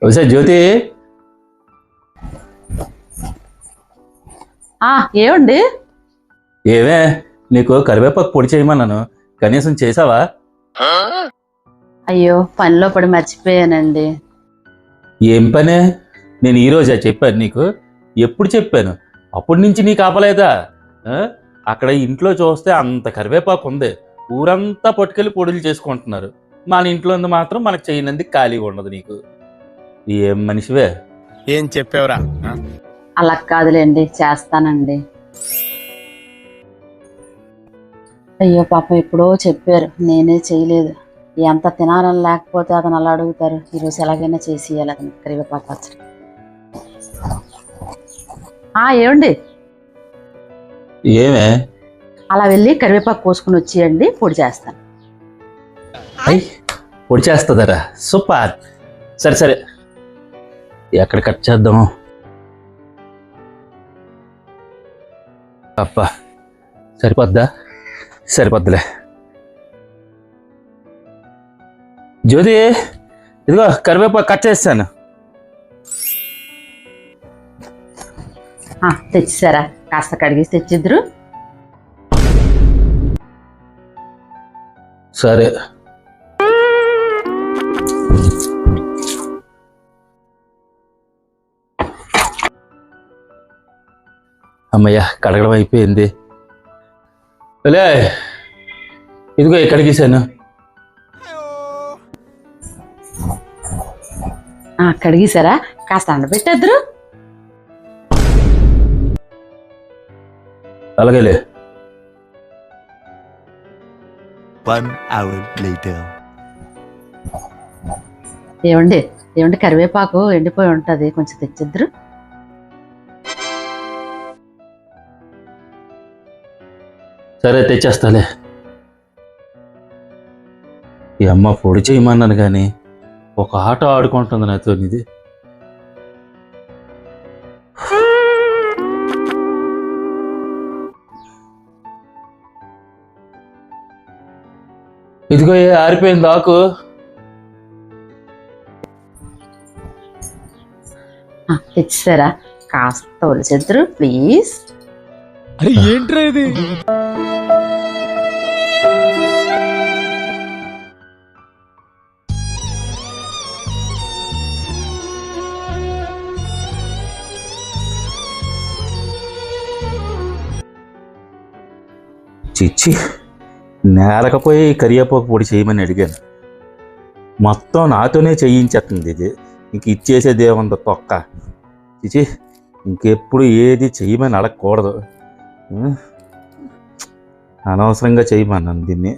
ఒకసారి జ్యోతి. ఏమండి? ఏమే, నీకు కరివేపాకు పొడి చేయమన్నాను, కనీసం చేసావా? అయ్యో, పనిలో పడి మర్చిపోయానండి. ఏం పనే? నేను ఈరోజే చెప్పాను నీకు. ఎప్పుడు చెప్పాను? అప్పటి నుంచి నీకు ఆపలేదా? అక్కడ ఇంట్లో చూస్తే అంత కరివేపాకు ఉంది, ఊరంతా పట్టుకెళ్ళి పొడులు చేసుకుంటున్నారు. మన ఇంట్లో మాత్రం మనకు చేయనందుకు ఖాళీగా ఉండదు. నీకు ఏం మనిషివే. ఏం చెప్పావురా? అలా కాదులేండి, చేస్తానండి. అయ్యో పాపం, ఎప్పుడో చెప్పారు, నేనే చేయలేదు. ఎంత తినాలని లేకపోతే అతను అలా అడుగుతారు. ఈరోజు ఎలాగైనా చేసి ఇవ్వాలి అతను కరివేపాకు పచ్చడి. ఏమండి? ఏమే? అలా వెళ్ళి కరివేపాకు కోసుకుని వచ్చేయండి, పొడి చేస్తాను. పొడి చేస్తుందరా? సూపర్. సరే సరే, ఎక్కడ కట్ చేద్దాం? అబ్బా, సరిపోద్దా? సరిపోద్దులే. జ్యోతి, ఇదిగో కరివేపాకు కట్ చేస్తాను. తెచ్చారా? కాస్త కడిగేసి తెచ్చిద్దరు. సరే. అమ్మయ్య, కడగడం అయిపోయింది. ఇదిగో కడిగేశాను. కడిగేశారా? కాస్త ఎండబెట్టేద్దరు. అలాగేలే. 1 hour later. ఏమండి? కరివేపాకు ఎండిపోయి ఉంటది, కొంచెం తెచ్చిద్దరు. సరే, తెచ్చేస్తాలే. ఈ అమ్మ పొడి చేయమన్నాను కానీ ఒక ఆట ఆడుకుంటుంది నాతో. ఇది ఇదిగో ఆరిపోయింది ఆకు. తెచ్చారా? కాస్త ఒలిచెద్దరు ప్లీజ్. అరే ఏంట్రా ఇది? చిచ్చి, నేలకపోయి కరివేపాకు పొడి చేయమని అడిగాను, మొత్తం నాతోనే చేయించేస్తుంది. ఇది ఇంక ఇచ్చేసేది ఏముందో తొక్క. చిచి, ఇంకెప్పుడు ఏది చేయమని అడగకూడదు. అనవసరంగా చేయమన్నాను దీన్ని.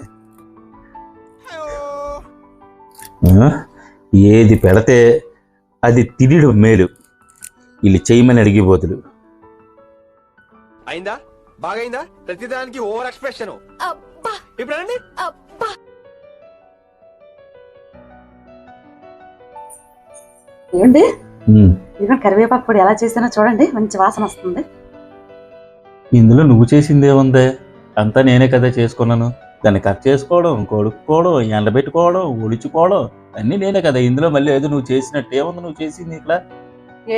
ఏది పెడితే అది తినడం మేలు, వీళ్ళు చేయమని అడిగే బదులు. అయిందా? బాగైందా? ప్రతిదానికి ఓవర్ ఎక్స్ప్రెషన్. ఇప్పుడు ఏమండి? కరివేపాకు పొడి ఎలా చేసినా చూడండి, మంచి వాసన వస్తుంది. ఇందులో నువ్వు చేసిందేముందే? అంతా నేనే కదా చేసుకున్నాను. దాన్ని కట్ చేసుకోవడం, కొడుక్కోవడం, ఎండబెట్టుకోవడం, ఒలుచుకోవడం అన్నీ నేనే కదా. ఇందులో మళ్ళీ ఏదో నువ్వు చేసినట్టు ఏముంది నువ్వు చేసింది ఇక్కడ?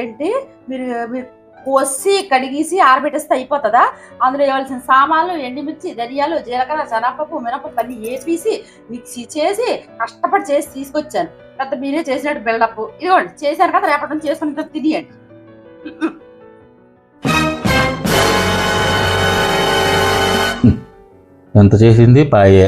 ఏంటి, మీరు కోసి కడిగేసి ఆరబెట్టేస్తే అయిపోతుందా? అందులో ఇవ్వాల్సిన సామాన్లు, ఎండుమిర్చి, ధనియాలు, జీలకర్ర, శనగపప్పు, మినపప్పు అన్ని వేపేసి మిక్సీ చేసి కష్టపడి చేసి తీసుకొచ్చాను. పెద్ద మీరే చేసినట్టు బిల్డప్. ఇదిగోండి, చేశాను కదా, రేపటి నుంచి చేసుకుని తినేయండి. ఎంత చేసింది పాయే.